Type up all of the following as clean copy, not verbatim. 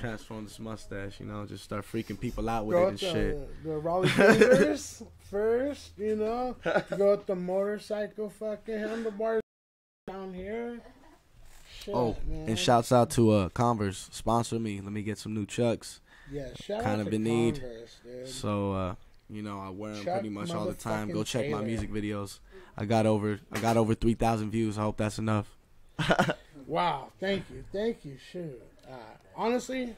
transform this mustache, you know, just start freaking people out with Go it and shit. The Raleigh fingers first, you know. Go with the motorcycle fucking handlebars down here. Shit, oh, man. and shouts out to Converse, sponsor me. Let me get some new Chucks. Yeah, shout kind out of to in need. Converse, dude. So you know, I wear them Chuck pretty much all the time. Go check my Taylor. music videos. I got over 3,000 views. I hope that's enough. Wow, thank you. Shoot, honestly,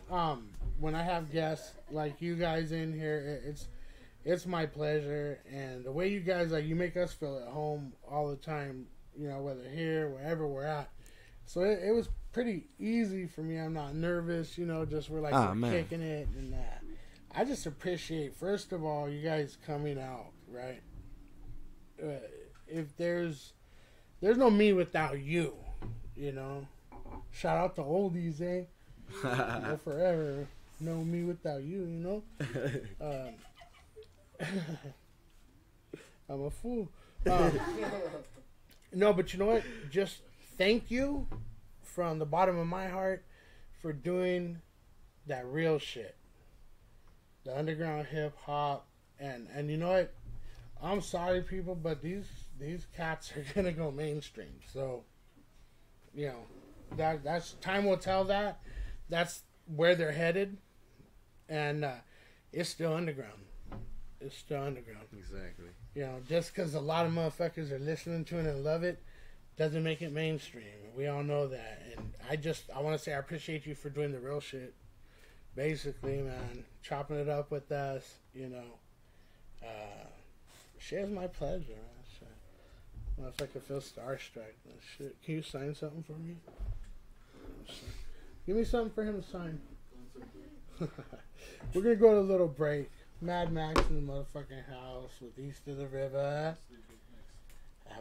when I have guests like you guys in here, it's my pleasure. And the way you guys you make us feel at home all the time. You know, whether here, wherever we're at. So it was pretty easy for me. I'm not nervous. You know, just we're kicking it, and I just appreciate, first of all, you guys coming out, right? If there's no me without you, you know. Shout out to oldies, eh? No forever, no me without you, you know. I'm a fool. No, but you know what? Just thank you from the bottom of my heart for doing that real shit. The underground hip hop, and you know what? I'm sorry, people, but these cats are gonna go mainstream. So, you know, that's time will tell. That's where they're headed, and it's still underground. It's still underground. Exactly. You know, just because a lot of motherfuckers are listening to it and love it, doesn't make it mainstream. We all know that, and I want to say I appreciate you for doing the real shit. Basically, man, chopping it up with us, you know. Shit is my pleasure, man. Shit. Motherfucker feel starstruck. Shit. Can you sign something for me? Give me something for him to sign. We're gonna go to a little break. Mad Max in the motherfucking house with East of the River.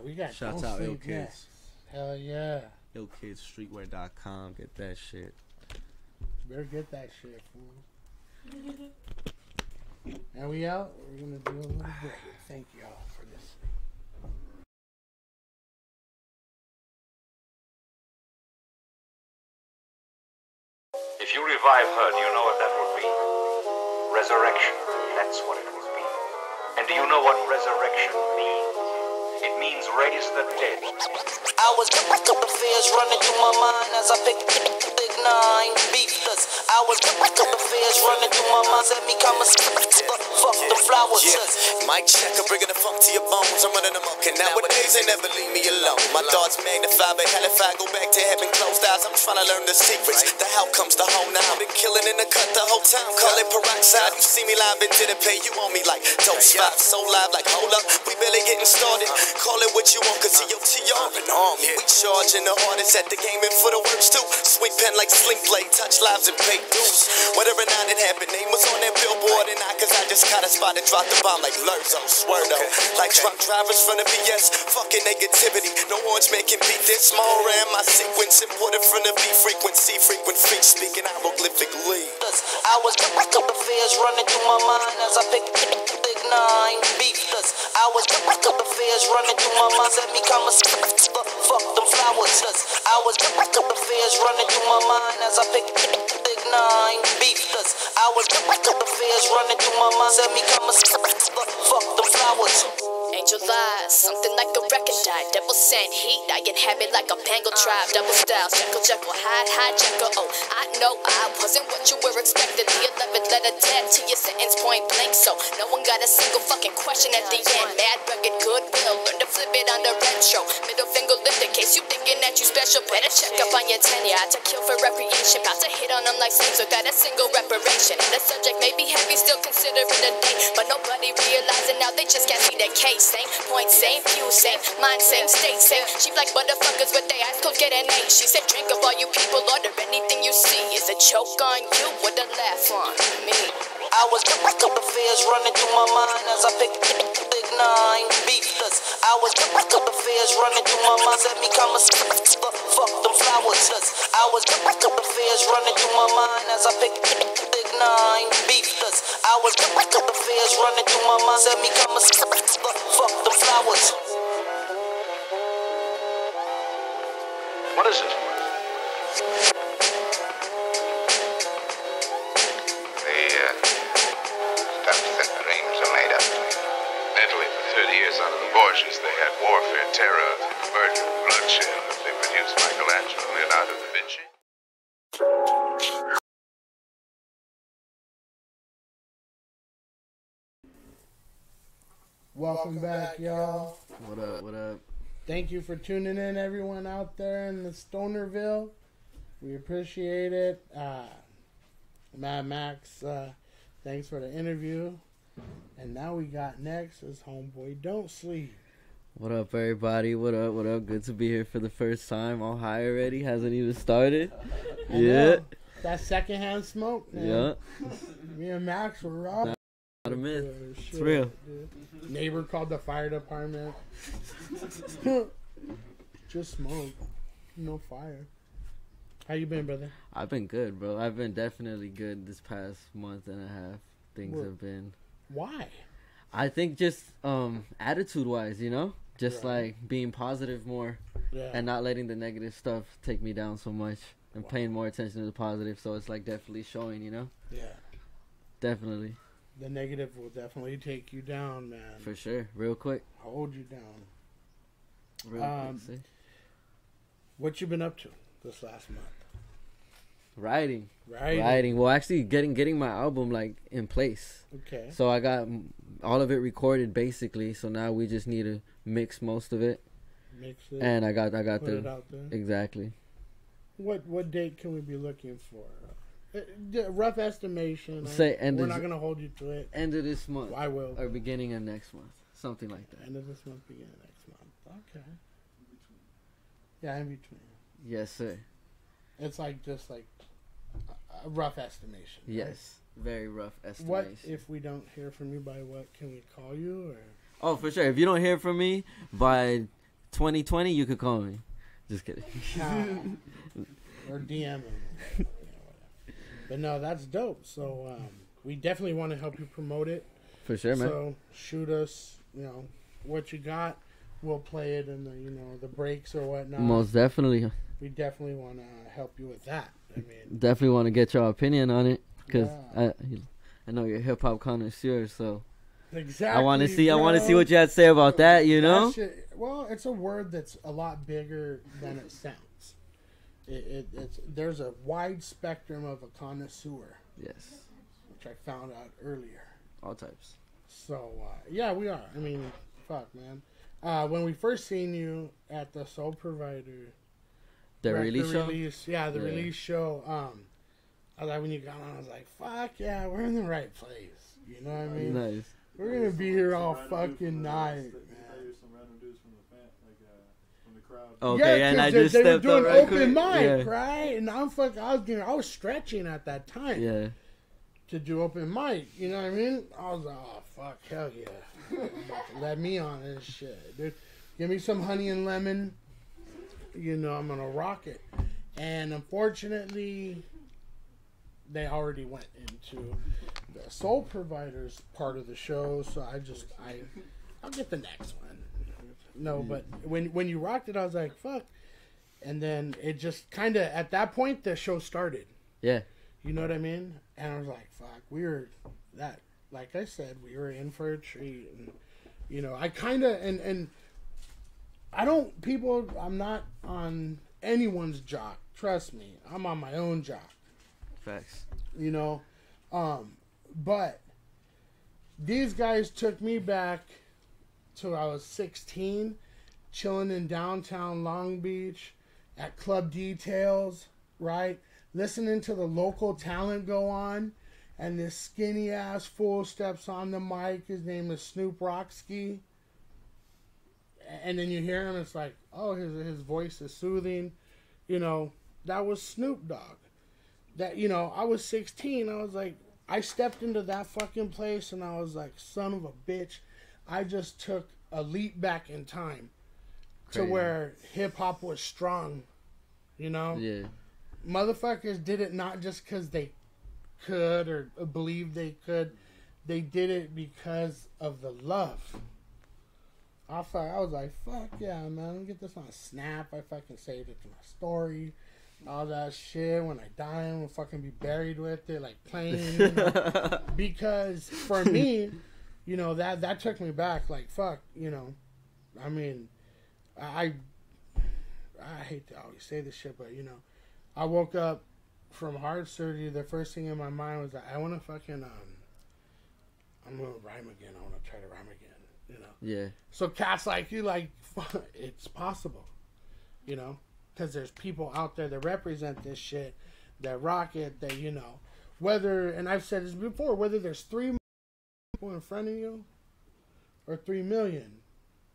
We got shouts out Ill Kids. Hell yeah. IllKidsStreetwear.com. Get that shit. Better get that shit, fool. And we out. We're gonna do a little break. Thank y'all for this. If you revive her, do you know what that will be? Resurrection. That's what it will be. And do you know what resurrection means? It means raise the dead. I was couple fears running through my mind as I picked Big 9 beefless. I was couple fears running through my mind as me come a fuck the flowers. Mic check, I'm bringing the funk to your bones. I'm running them up, and nowadays they never leave me alone. My thoughts magnify, but hell if I go back to heaven closed eyes, I'm trying to learn the secrets. The how comes the whole now. I've been killing in the cut the whole time. Call it peroxide. You see me live and didn't pay. You on me like dose 5, so live like hold up. We barely getting started. Call it what you want, cause EOTR and army. We charging the hardest at the game and for the worst too. Swing pen like sling blade, touch lives and pay dues. Whether or not it happened, name was on that billboard and I, cause I just caught a spot and dropped the bomb like Lurzo, Swerdo. Like drunk drivers from the BS, fucking negativity. No orange man can beat this. Small ram, my sequence imported from the B frequency, frequent feet speaking hieroglyphically. I was couple fears running through my mind as I picked Big 9 beefless. I was couple fears running through my mind as me come a fuck them flowers. I was couple fears running through my mind as I picked Big 9 beefless. I was couple fears running through my mind as me come a fuck them flowers. Angel eyes, something like a wrecking die. Devil sent heat, I inhabit like a Bengal tribe. Double styles, Jekyll, hide, Jekyll. Oh, I know I wasn't what you were expecting. The 11th letter dead to your sentence point blank. So no one got a single fucking question at the end. Mad, rugged, goodwill, learn to flip it on the retro. Middle finger lift in case you thinking that you special. Better check up on your tenure. To kill for recreation, about to hit on them like slaves without a single reparation. The subject may be heavy, still consider it a day, but nobody realizing now they just can't see the case. Same point, same view, same mind, same state, same sheep like motherfuckers with their eyes closed get an A. She said, drink of all you people, order anything you see. Is a choke on you with a laugh on me. I was couple fears running through my mind as I picked Big 9 beefless. I was couple fears running through my mind as me come a fuck them flowers. I was couple fears running through my mind as I picked Big 9 beefless. I was couple fears running through my mind as me come a fuck them flowers. What is it? years under the Borgias, they had warfare, terror, murder, bloodshed. They produced Michelangelo, Leonardo da Vinci. Welcome back, y'all. What up? What up? Thank you for tuning in, everyone out there in the Stonerville. We appreciate it. Mad Max, thanks for the interview. And now we got next is Homeboy Don't Sleep. What up, everybody? What up? What up? Good to be here for the first time. All high already. Hasn't even started. Yeah. That secondhand smoke, man. Yeah. Me and Max were robbed. Not a myth. Shit, It's real. Dude. Neighbor called the fire department. Just smoke. No fire. How you been, brother? I've been good, bro. I've been definitely good this past month and a half. Things have been... Why? I think just attitude-wise, you know? Just Right. like being positive more Yeah. and not letting the negative stuff take me down so much and paying more attention to the positive. So it's like definitely showing, you know? Yeah. Definitely. The negative will definitely take you down, man. For sure. Real quick. Hold you down. Real quick. See? What you been up to this last month? Writing. Right. Well, actually getting my album like in place. Okay. So I got all of it recorded basically. So now we just need to mix most of it. Mix it. And I got put the it out there. exactly. What date can we be looking for? Rough estimation. Say We're not gonna hold you to it. End of this month. I will. Or beginning of next month. Something like that. End of this month, beginning of next month. Okay. Yeah, in between. Yes, sir. It's like just like a rough estimation. right? Yes. Very rough estimation. What if we don't hear from you by what? Can we call you or? Oh, for sure. If you don't hear from me by 2020, you could call me. Just kidding. Or DM him. But no, that's dope. So we definitely want to help you promote it. For sure, man. So shoot us, what you got. We'll play it in the breaks or whatnot. Most definitely. We definitely want to help you with that. I mean, Definitely want to get your opinion on it because Yeah. I know you're a hip hop connoisseur, so exactly. I want to see what you had to say about that. You know. That shit, well, it's a word that's a lot bigger than it sounds. There's a wide spectrum of a connoisseur. Yes. Which I found out earlier. All types. So yeah, we are. I mean, fuck, man. When we first seen you at the Soul Provider, The release show. The release show. I was like, when you got on, I was like, fuck yeah, we're in the right place. You know what I mean? Nice. We're gonna be here all fucking night. Okay, yeah, and I they just were stepped doing up right open quick. mic, Yeah. right? And I was stretching at that time. Yeah. To do open mic, you know what I mean? I was like, oh fuck, hell yeah. Let me on this shit, dude. Give me some honey and lemon. I'm gonna rock it. And unfortunately, they already went into the Soul Providers part of the show, so I'll get the next one. No, but when you rocked it, I was like, fuck. And then it just kind of, at that point, the show started. Yeah. You know what I mean? And I was like, fuck, like I said, we were in for a treat. And, I kind of, and I'm not on anyone's jock. Trust me. I'm on my own jock. Facts. But these guys took me back to I was 16, chilling in downtown Long Beach at Club Details, right? Listening to the local talent go on, and this skinny ass fool steps on the mic. His name is Snoop Rocksky. And then you hear him, it's like, oh, his voice is soothing. That was Snoop Dogg. That, I was 16. I was like, I stepped into that fucking place, and I was like, son of a bitch. I just took a leap back in time. Crazy. To where hip-hop was strong, Yeah. Motherfuckers did it not just because they could or believed they could. They did it because of the love. I was like, fuck yeah, man. Let me get this on Snap. I fucking saved it to my story. All that shit. When I die, I'm gonna fucking be buried with it, like playing. Because for me, you know, that took me back. Like, fuck, you know, I mean, I hate to always say this shit, but, you know, I woke up from heart surgery. The first thing in my mind was that I want to fucking, I'm going to rhyme again. I want to try to rhyme again, you know? Yeah. So cats like you, like, it's possible, you know? Because there's people out there that represent this shit, that rock it, that, you know, whether, and I've said this before, whether there's 3 people in front of you or 3 million,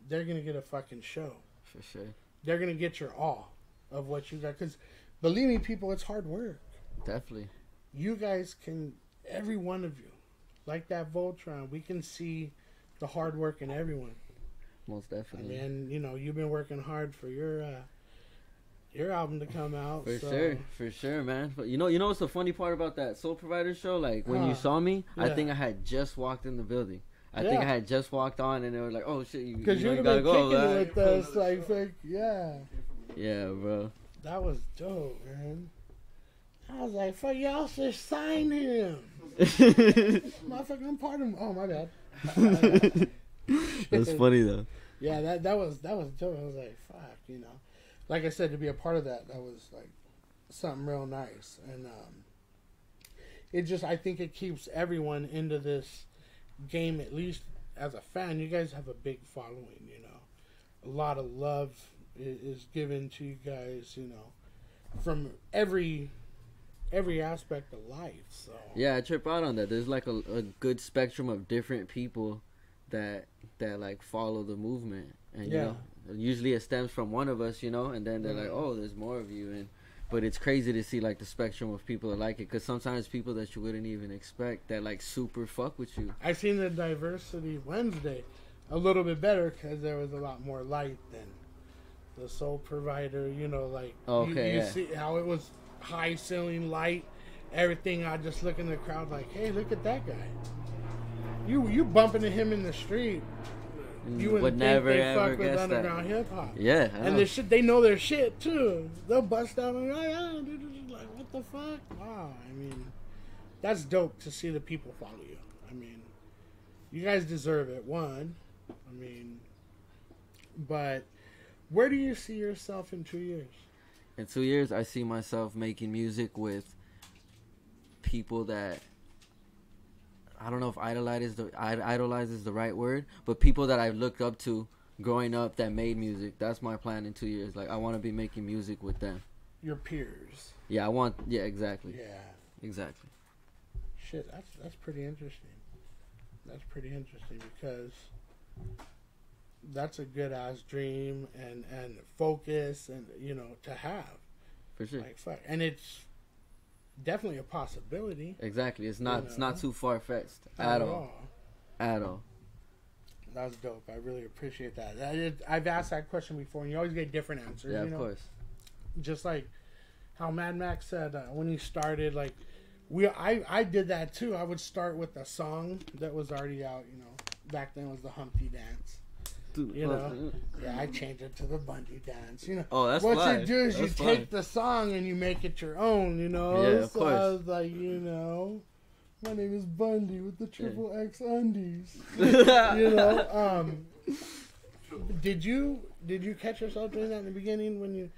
they're going to get a fucking show. For sure. They're going to get your all of what you got. Because, believe me, people, it's hard work. Definitely. You guys can, every one of you, like that Voltron, we can see the hard work in everyone. Most definitely. And, you know, you've been working hard for your album to come out. For sure, man. But you know what's the funny part about that Soul Provider show? Like, when you saw me, yeah. I think I had just walked in the building. I think I had just walked on, and they were like, "Oh shit, you because you gotta been go." Kicking it with us, like, yeah. Yeah, bro. That was dope, man. I was like, "Fuck, y'all should sign him." Motherfucker, I'm part of him. Oh, my bad. That's funny though. Yeah, that was dope. I was like, "Fuck," you know. Like I said, to be a part of that was like something real nice, and it just, I think it keeps everyone into this game. At least as a fan, you guys have a big following. You know, a lot of love is given to you guys. You know, from every aspect of life. So yeah, I trip out on that. There's like a good spectrum of different people that like follow the movement, and you know, usually it stems from one of us, you know, and then they're like, oh, there's more of you, but it's crazy to see like the spectrum of people that like it, because sometimes people that you wouldn't even expect that like super fuck with you. I seen the Diversity Wednesday a little bit better because there was a lot more light than the Soul Provider, you know, like you see how it was high ceiling light, everything. I just look in the crowd like, hey, look at that guy. You bumping into him in the street, you wouldn't think they fuck with underground hip hop. Yeah, and this shit, they know their shit too. They'll bust out and like, what the fuck? Wow, I mean, that's dope to see the people follow you. I mean, you guys deserve it. One, I mean, but where do you see yourself in 2 years? In 2 years, I see myself making music with people that, I don't know if idolize is the right word, but people that I've looked up to growing up that made music. That's my plan in 2 years. Like, I want to be making music with them. Your peers. Yeah, exactly. Yeah. Exactly. Shit, that's pretty interesting. That's pretty interesting because that's a good ass dream and focus, and you know, to have. For sure. Like, fuck. And it's definitely a possibility. Exactly. It's not it's not too far fetched at all. At all. That was dope. I really appreciate that. I've asked that question before, and you always get different answers. Yeah, you know? Of course. Just like how Mad Max said when he started, like I did that too. I would start with a song that was already out. You know, back then it was the Humpty Dance. You know, yeah, I changed it to the Bundy Dance. You know, that's what fly. you do is That's you fly. take the song and you make it your own. You know, yeah, of so course. I was like, you know, my name is Bundy with the triple X undies. You know, did you catch yourself doing that in the beginning when you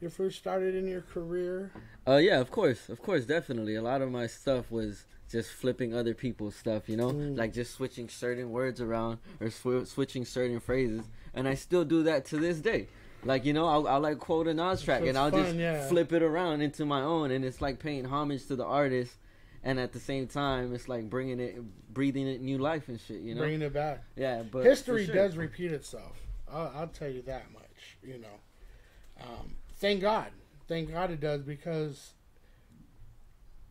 first started in your career? Yeah, of course, definitely. A lot of my stuff was just flipping other people's stuff, you know, like just switching certain words around or switching certain phrases, and I still do that to this day. Like, you know, I'll like quote a Nas track and I'll just flip it around into my own, and it's like paying homage to the artist, and at the same time, it's like breathing it new life and shit, you know, bringing it back. Yeah, but history does repeat itself. I'll tell you that much. You know, thank God it does, because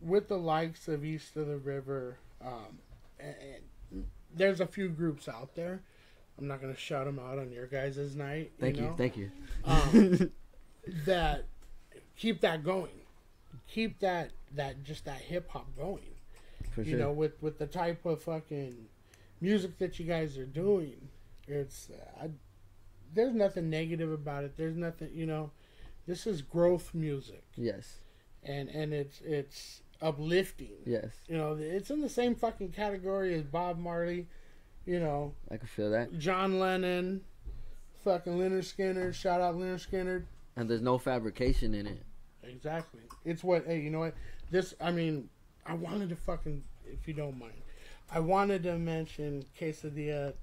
with the likes of East of the River, and there's a few groups out there. I'm not going to shout them out on your guys' night. Thank you. That keep that going. Keep that hip hop going. For sure. You know, with the type of fucking music that you guys are doing, it's there's nothing negative about it. There's nothing, you know. This is growth music. Yes. And it's uplifting. Yes. You know, it's in the same fucking category as Bob Marley You know, I can feel that. John Lennon, fucking Leonard Skinner. Shout out Leonard Skinner. And there's no fabrication in it. Exactly. It's what. Hey, you know what? This. I mean, I wanted to fucking, if you don't mind, I wanted to mention Quesadilla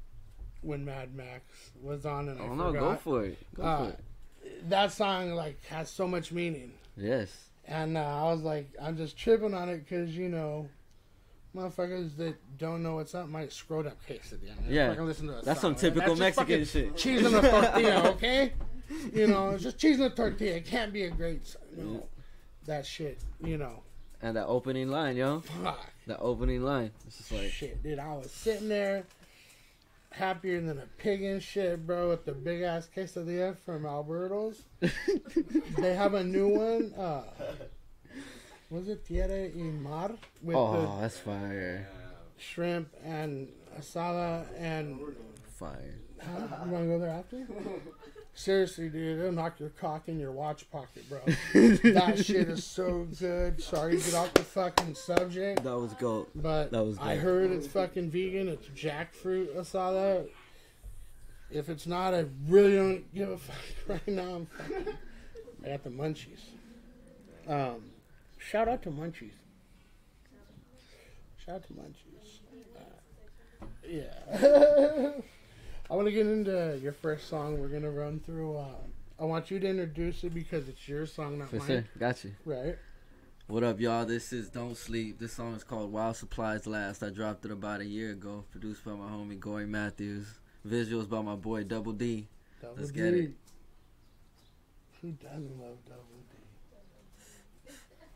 when Mad Max was on, and I forgot. No, go for it. Go for it. That song like has so much meaning. Yes. And I was like, I'm just tripping on it because, you know, motherfuckers that don't know what's up might scroll up Quesadilla. Yeah. Listen to That's song, some typical that's Mexican shit. Cheese in a tortilla, okay? You know, it's just cheese in a tortilla. It can't be a great song. You know, that shit, you know. And that opening line, yo. Fuck. That opening line. It's just like... Shit, dude. I was sitting there happier than a pig and shit, bro, with the big ass quesadilla from Alberto's. They have a new one. Was it Tierra y Mar? With that's fire. Shrimp and asada and... Fire. Huh? You want to go there after? Seriously, dude, it'll knock your cock in your watch pocket, bro. That shit is so good. Sorry to get off the fucking subject. That was goat. But that was I heard it's fucking vegan. It's jackfruit asada. If it's not, I really don't give a fuck right now. I got the munchies. Shout out to munchies. Shout out to munchies. Yeah. I want to get into your first song we're going to run through. I want you to introduce it because it's your song, not mine. Sure. Got you. Right. What up, y'all? This is Don't Sleep. This song is called While Supplies Last. I dropped it about a year ago. Produced by my homie, Gory Matthews. Visuals by my boy, Double D. Let's get it. Who doesn't love Double D?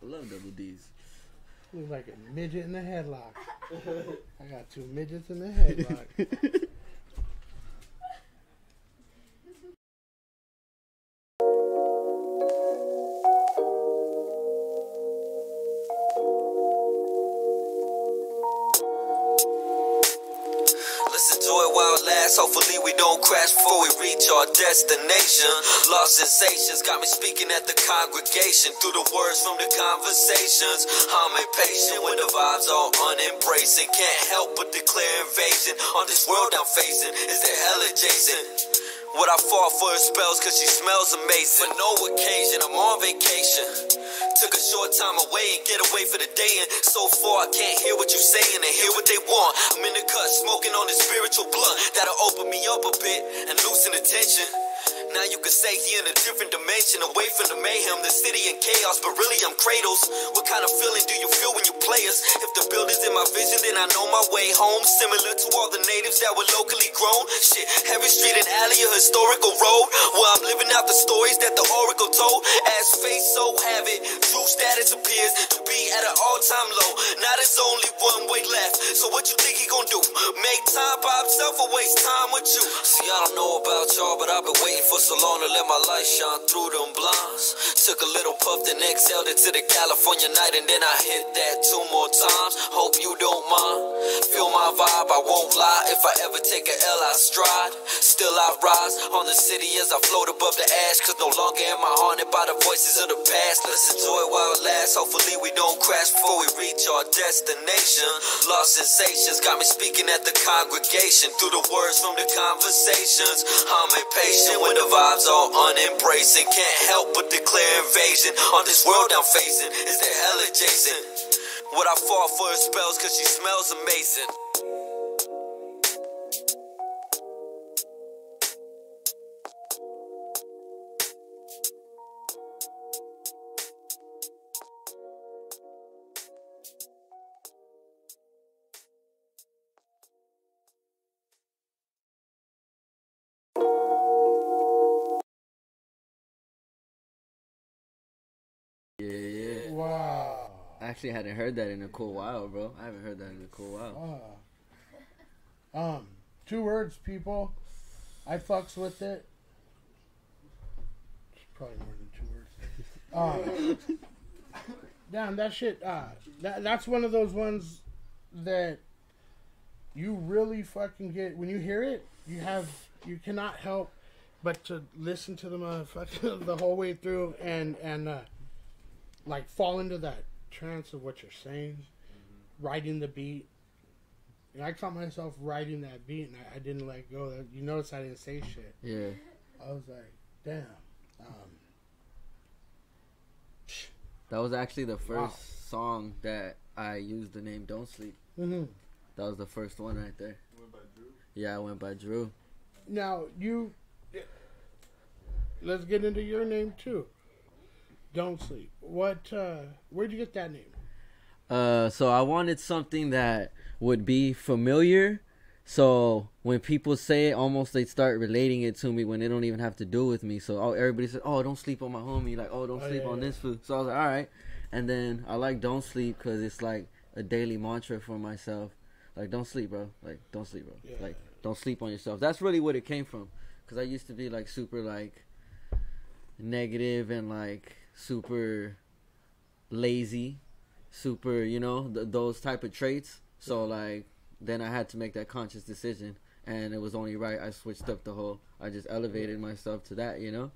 I love Double D's. Looks like a midget in a headlock. I got two midgets in a headlock. Hopefully we don't crash before we reach our destination. Lost sensations got me speaking at the congregation through the words from the conversations. I'm impatient when the vibes are unembracing. Can't help but declare invasion on this world I'm facing. Is there hell adjacent? What I fought for is spells cause she smells amazing. For no occasion, I'm on vacation. Took a short time away and get away for the day. And so far I can't hear what you're saying and hear what they want. I'm in the cut smoking on this spiritual blunt that'll open me up a bit and loosen the tension. Now you can say he in a different dimension, away from the mayhem, the city in chaos, but really I'm Kratos. What kind of feeling do you feel when you play us? If the building's in my vision, then I know my way home. Similar to all the natives that were locally grown. Shit, every street and alley a historical road, where I'm living out the stories that the oracle told. As fate so have it, true status appears to be at an all-time low. Now there's only one way left, so what you think he gonna do? Make time by himself or waste time with you? See, I don't know about y'all, but I've been waiting for so long to let my light shine through them blinds. Took a little puff, then exhaled it to the California night, and then I hit that 2 more times. Hope you don't mind. Feel my vibe, I won't lie. If I ever take a L, I stride. Still I rise on the city as I float above the ash, cause no longer am I haunted by the voices of the past. Let's enjoy while it lasts. Hopefully we don't crash before we reach our destination. Lost sensations got me speaking at the congregation through the words from the conversations. I'm impatient when the vibes are unembracing. Can't help but declare invasion on this world I'm facing. Is there hell adjacent? What I fought for is spells cause she smells amazing. Yeah. Wow. I actually hadn't heard that in a cool while, bro. I haven't heard that in a cool while. 2 words, people. I fucks with it. It's probably more than 2 words. Damn, that shit. That's one of those ones that you really fucking get when you hear it. You cannot help but to listen to the motherfucker the whole way through and like fall into that trance of what you're saying, riding the beat, And I caught myself writing that beat, and I didn't let go. You notice I didn't say shit. Yeah. I was like, damn. That was actually the first song that I used the name Don't Sleep. Mm-hmm. That was the first one right there. You went by Drew? Yeah, I went by Drew. Now, let's get into your name, too. Don't Sleep. Where'd you get that name? So I wanted something that would be familiar. So when people say it, almost they start relating it to me when they don't even have to do with me. So everybody said, "Oh, don't sleep on my homie." Like, "Oh, don't sleep on this food." So I was like, "All right." And then I like "Don't Sleep" because it's like a daily mantra for myself. Like, don't sleep, bro. Like, don't sleep, bro. Yeah. Like, don't sleep on yourself. That's really what it came from. Because I used to be like super like negative and like super lazy, super, you know, those type of traits. So like then I had to make that conscious decision, and it was only right I switched up I just elevated myself to that, you know.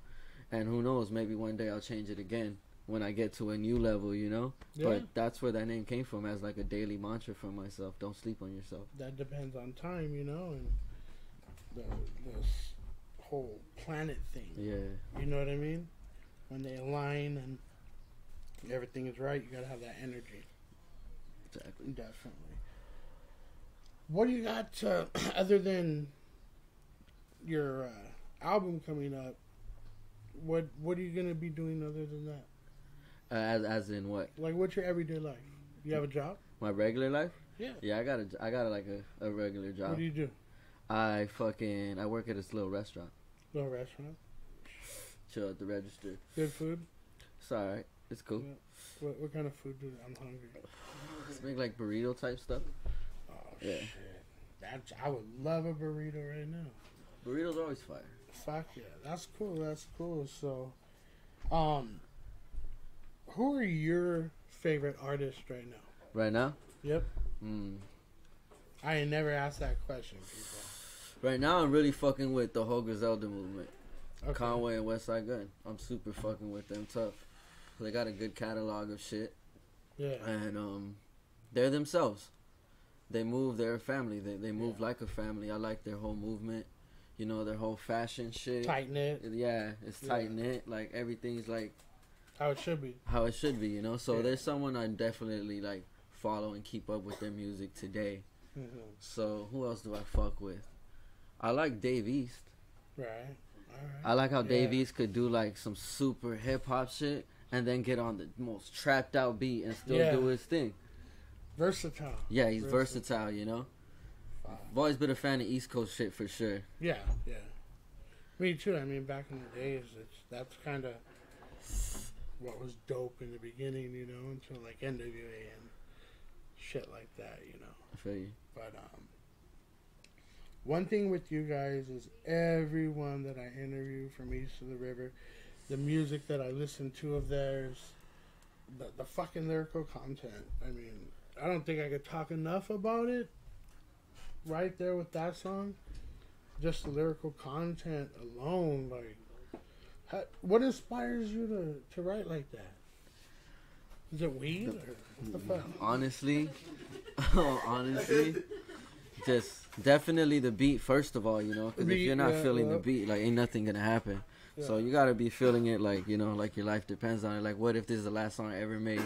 And who knows, maybe one day I'll change it again when I get to a new level, you know. Yeah. But that's where that name came from, as like a daily mantra for myself. Don't sleep on yourself. That depends on time, you know, and this whole planet thing. Yeah. You know what I mean? When they align and everything is right, you gotta have that energy. Exactly. Definitely. What do you got other than your album coming up? What are you gonna be doing other than that? As in what? Like, what's your everyday life? You have a job? My regular life? Yeah. Yeah, I got like a regular job. What do you do? I work at this little restaurant. Little restaurant. Chill at the register. Good food. It's alright. It's cool. Yeah. What kind of food do I'm hungry? Just make like burrito type stuff. Oh Yeah. shit! I would love a burrito right now. Burritos always fire. Fuck yeah, that's cool. That's cool. So, who are your favorite artists right now? Right now? Yep. I ain't never asked that question, people. Right now, I'm really fucking with the whole Griselda movement. Okay. Conway and Westside Gun. I'm super fucking with them tough. They got a good catalog of shit. Yeah. And they're themselves. They move. They're a family. They move like a family. I like their whole movement. You know, their whole fashion shit. Tight knit. Yeah, it's tight knit. Like everything's like How it should be. how it should be. You know. So there's someone I definitely like follow and keep up with their music today. Mm-hmm. So who else do I fuck with? I like Dave East. Right. All right. I like how Dave East could do like some super hip hop shit and then get on the most trapped out beat and still do his thing. Versatile. Yeah, he's versatile, you know. I've always been a fan of East Coast shit for sure. Yeah, yeah. Me too. I mean, back in the days, that's kind of what was dope in the beginning, you know, until like NWA and shit like that, you know. I feel you. But one thing with you guys is everyone that I interview from East of the River, the music that I listen to of theirs, the fucking lyrical content. I mean, I don't think I could talk enough about it. Right there with that song, just the lyrical content alone, like, what inspires you to write like that? Is it weed or what the fuck? Honestly, just definitely the beat first of all, you know, because if you're not feeling the beat, like ain't nothing gonna happen. Yeah. So you gotta be feeling it, like, you know, like your life depends on it. Like, what if this is the last song I ever made?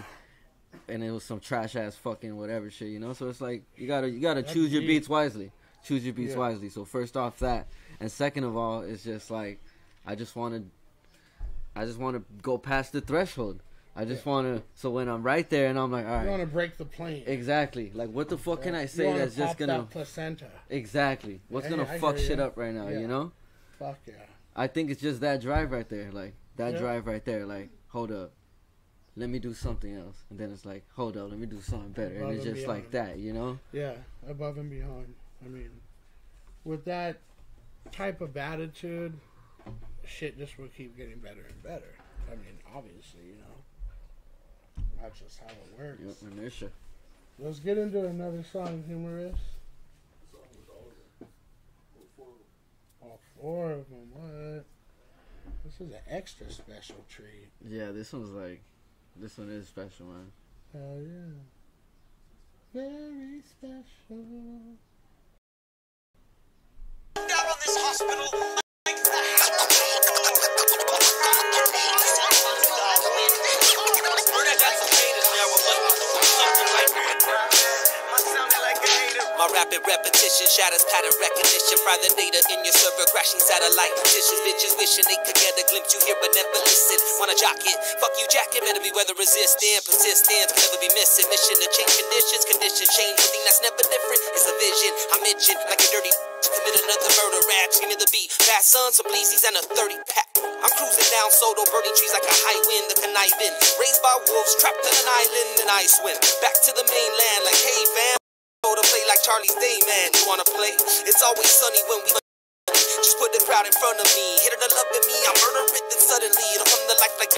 And it was some trash ass fucking whatever shit, you know. So it's like you gotta choose your beats wisely. Choose your beats wisely. So first off that, and second of all, it's just like I just want to go past the threshold. I just want to. So when I'm right there and I'm like, all right, you want to break the plane. Exactly. Like what the fuck can I say that's just gonna that placenta? Exactly. What's gonna fuck shit up right now? You know. Fuck yeah. I think it's just that drive right there. Like that drive right there. Like hold up. Let me do something else. And then it's like, hold up, let me do something better. And it's just like that, you know? Yeah, above and beyond. I mean, with that type of attitude, shit just will keep getting better and better. I mean, obviously, you know. That's just how it works. Yep, inertia. Let's get into another song, Humorous. All four of them, what? This is an extra special treat. Yeah, this one is special, man. Hell yeah. very special. Down on this hospital like the my rapid repetition shatters pattern recognition. Fry the data in your server, crashing satellite dishes. Bitches wishing they could get a glimpse. You hear but never listen. Wanna jock it? Fuck you, jacket. Better be weather resistant. Persistent, can never be missing. Mission to change conditions. Conditions change. The thing that's never different is a vision. I'm itching like a dirty to commit another murder. Raps, give me the beat. Fast son, some bleezies and a 30 pack. I'm cruising down Soto, burning trees like a high wind. The conniving, raised by wolves, trapped on an island, and I swim back to the mainland like hey fam. To play like Charlie's Day, man. You wanna play? It's always sunny when we just put the crowd in front of me. Hit her to love in me, I murder it, then suddenly it'll come to life like